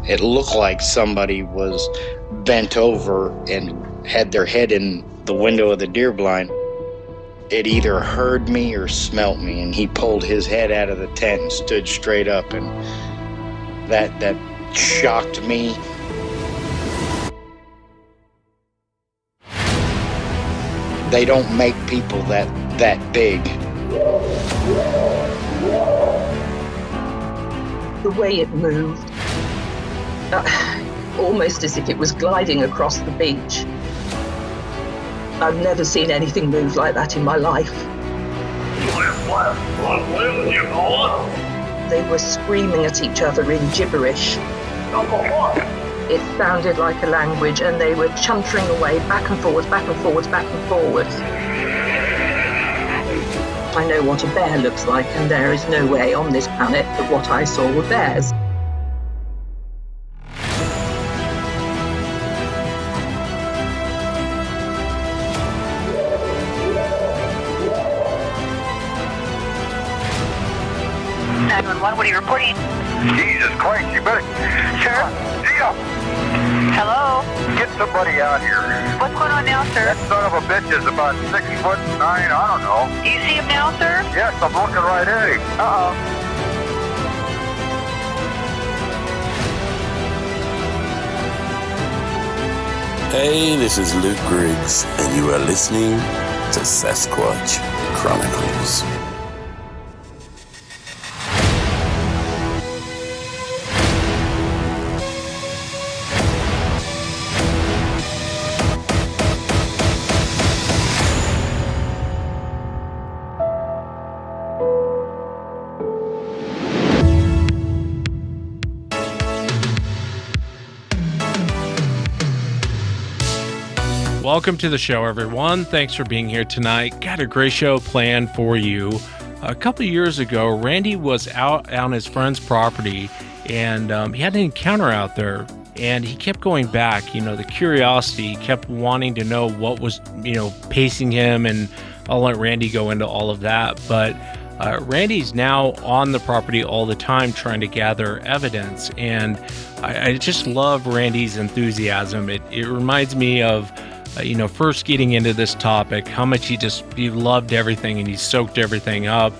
It looked like somebody was bent over and had their head in the window of the deer blind. It either heard me or smelt me, and he pulled his head out of the tent and stood straight up, and that shocked me. They don't make people that big. The way it moved, almost as if it was gliding across the beach. I've never seen anything move like that in my life. They were screaming at each other in gibberish. It sounded like a language, and they were chuntering away back and forwards, back and forwards, back and forwards. I know what a bear looks like, and there is no way on this planet that what I saw were bears. 911, what are you reporting? Jesus Christ, you better... Sheriff, Gio! Hello? Get somebody out here. What's going on now, sir? That son of a bitch is about 6'9", I don't know. Do you see him now, sir? Yes, I'm looking right at him. Uh-oh. Hey, this is Luke Griggs, and you are listening to Sasquatch Chronicles. Welcome to the show, everyone. Thanks for being here tonight. Got a great show planned for you. A couple of years ago, Randy was out on his friend's property, and he had an encounter out there, and he kept going back. The curiosity kept wanting to know what was, pacing him, and I'll let Randy go into all of that. But Randy's now on the property all the time trying to gather evidence, and I just love Randy's enthusiasm. It reminds me of first getting into this topic, how much he loved everything and he soaked everything up.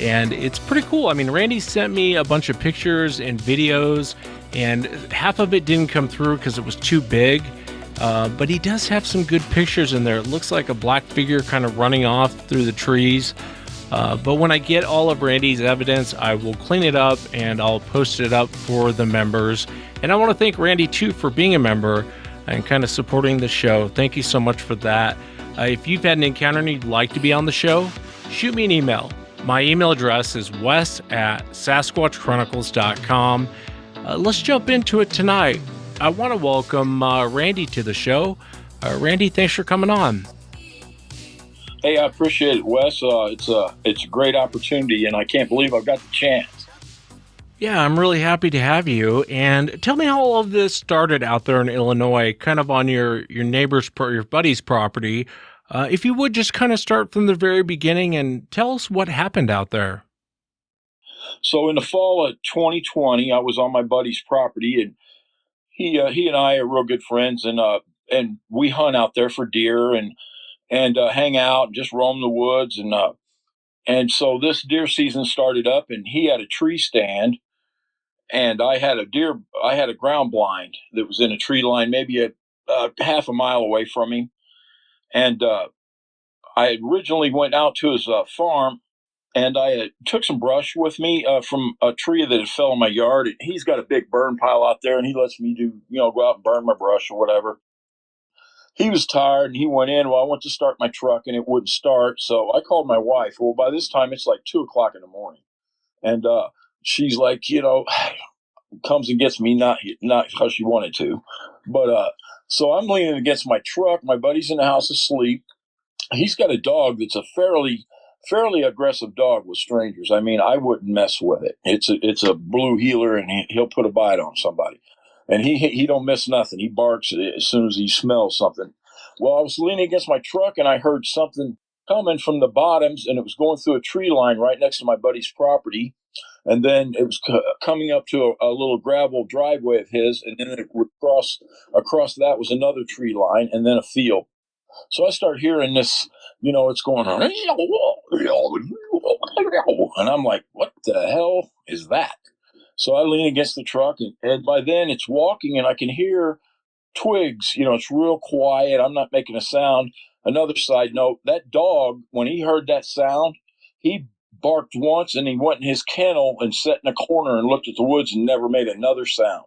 And it's pretty cool. I mean, Randy sent me a bunch of pictures and videos, and half of it didn't come through because it was too big. But he does have some good pictures in there. It looks like a black figure kind of running off through the trees. But when I get all of Randy's evidence, I will clean it up and I'll post it up for the members. And I want to thank Randy too for being a member and kind of supporting the show. Thank you so much for that. If you've had an encounter and you'd like to be on the show, shoot me an email. My email address is wes@sasquatchchronicles.com. Let's jump into it tonight. I want to welcome Randy to the show. Randy, thanks for coming on. Hey, I appreciate it, Wes. It's a great opportunity, and I can't believe I've got the chance. Yeah, I'm really happy to have you. And tell me how all of this started out there in Illinois, kind of on your neighbor's, your buddy's property. If you would just kind of start from the very beginning and tell us what happened out there. So in the fall of 2020, I was on my buddy's property, and he and I are real good friends, and we hunt out there for deer and hang out and just roam the woods, and so this deer season started up, and he had a tree stand. And I had a ground blind that was in a tree line, maybe a half a mile away from him. And I originally went out to his farm, and I took some brush with me from a tree that had fell in my yard. He's got a big burn pile out there, and he lets me go out and burn my brush or whatever. He was tired, and he went in. Well, I went to start my truck, and it wouldn't start. So I called my wife. Well, by this time, it's like 2:00 in the morning. And she's like, comes and gets me, not because she wanted to, but so I'm leaning against my truck. My buddy's in the house asleep. He's got a dog that's a fairly aggressive dog with strangers. I mean, I wouldn't mess with it. It's a blue heeler, and he'll put a bite on somebody, and he don't miss nothing. He barks as soon as he smells something. Well, I was leaning against my truck, and I heard something coming from the bottoms, and it was going through a tree line right next to my buddy's property. And then it was coming up to a little gravel driveway of his, and then it would across that was another tree line, and then a field. So I start hearing this, it's going on, and I'm like, what the hell is that? So I lean against the truck, and by then it's walking, and I can hear twigs. It's real quiet. I'm not making a sound. Another side note, that dog, when he heard that sound, he barked once and he went in his kennel and sat in a corner and looked at the woods and never made another sound.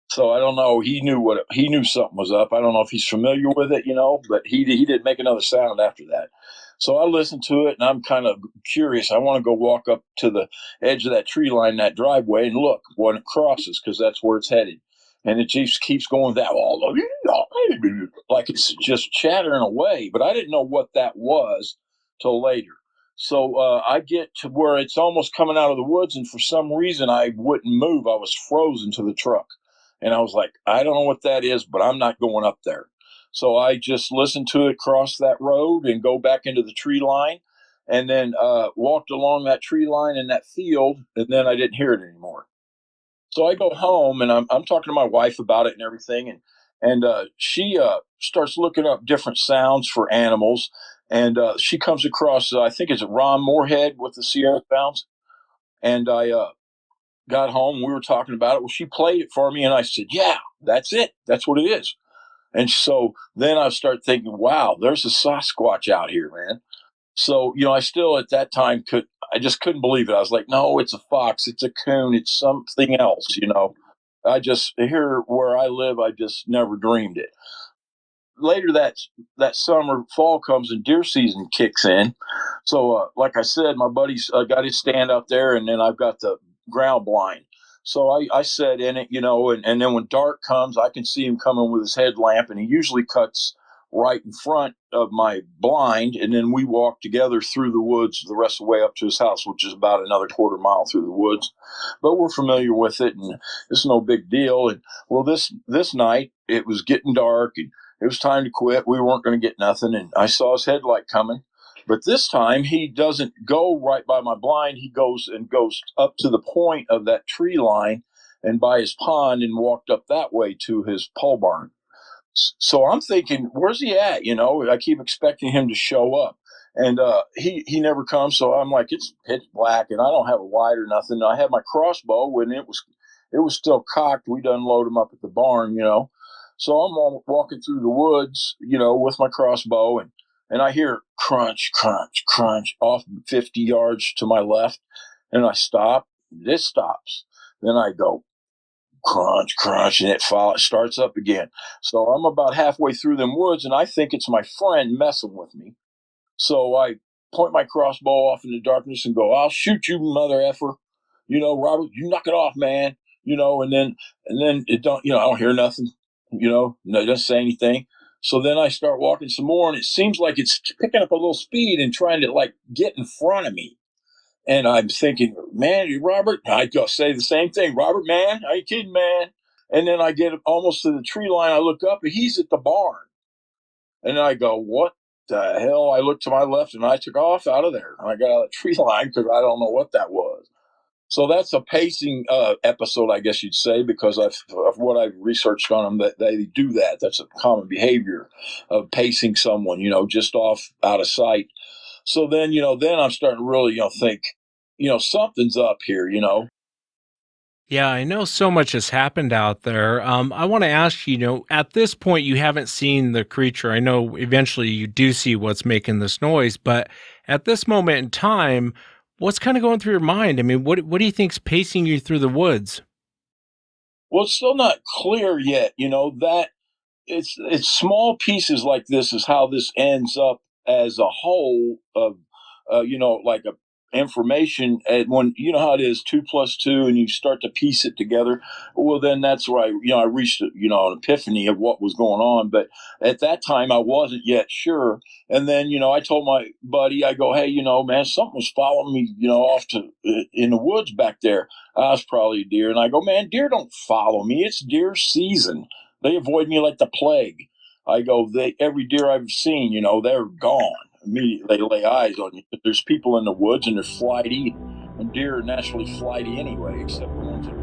So I don't know. He knew something was up. I don't know if he's familiar with it, but he didn't make another sound after that. So I listened to it, and I'm kind of curious. I want to go walk up to the edge of that tree line, that driveway, and look when it crosses, because that's where it's headed. And it just keeps going that like it's just chattering away. But I didn't know what that was till later. So I get to where it's almost coming out of the woods, and for some reason I wouldn't move. I was frozen to the truck. And I was like, I don't know what that is, but I'm not going up there. So I just listened to it cross that road and go back into the tree line, and then walked along that tree line in that field, and then I didn't hear it anymore. So I go home, and I'm talking to my wife about it and everything, and she starts looking up different sounds for animals, and she comes across, I think it's Ron Moorhead with the Sierra Sounds, and I got home. We were talking about it. Well, she played it for me, and I said, "Yeah, that's it. That's what it is." And so then I start thinking, "Wow, there's a Sasquatch out here, man." So I still at that time I just couldn't believe it. I was like, "No, it's a fox. It's a coon. It's something else." I just here where I live, I just never dreamed it. Later that summer, fall comes and deer season kicks in. So, like I said, my buddy's got his stand out there, and then I've got the ground blind. So I sat in it, and then when dark comes, I can see him coming with his headlamp, and he usually cuts right in front of my blind, and then we walk together through the woods the rest of the way up to his house, which is about another quarter mile through the woods. But we're familiar with it, and it's no big deal. And well, this night it was getting dark, and it was time to quit. We weren't going to get nothing, and I saw his headlight coming. But this time he doesn't go right by my blind. He goes up to the point of that tree line and by his pond and walked up that way to his pole barn. So I'm thinking, where's he at? I keep expecting him to show up, and he never comes. So I'm like, it's pitch black, and I don't have a light or nothing. I had my crossbow when it was still cocked. We'd unload him up at the barn, So I'm walking through the woods, with my crossbow, and I hear crunch, crunch, crunch off 50 yards to my left, and I stop. This stops. Then I go crunch, crunch, and it starts up again. So I'm about halfway through them woods, and I think it's my friend messing with me. So I point my crossbow off in the darkness and go, "I'll shoot you, mother effer. Robert, you knock it off, man." And then it don't, I don't hear nothing. No, it doesn't say anything. So then I start walking some more, and it seems like it's picking up a little speed and trying to like get in front of me. And I'm thinking, man, Robert, I just say the same thing. Robert, man, are you kidding, man? And then I get almost to the tree line. I look up, and he's at the barn. And I go, what the hell? I look to my left, and I took off out of there. And I got out of the tree line because I don't know what that was. So that's a pacing episode, I guess you'd say, because of what I've researched on them, that they do that. That's a common behavior of pacing someone, just off out of sight. So then I'm starting to really, think, something's up here. Yeah, I know so much has happened out there. I want to ask you, at this point, you haven't seen the creature. I know eventually you do see what's making this noise, but at this moment in time, what's kind of going through your mind? I mean, what do you think's pacing you through the woods? Well, it's still not clear yet, that it's small pieces like this is how this ends up as a whole of like a information. And when how it is 2 plus 2 and you start to piece it together, well then that's where I reached an epiphany of what was going on. But at that time I wasn't yet sure. And then I told my buddy, I go, hey, man, something was following me off to in the woods back there. I was probably a deer. And I go, man, deer don't follow me, it's deer season. They avoid me like the plague. I go, every deer I've seen, they're gone. Immediately they lay eyes on you. But there's people in the woods and they're flighty, and deer are naturally flighty anyway, except the ones that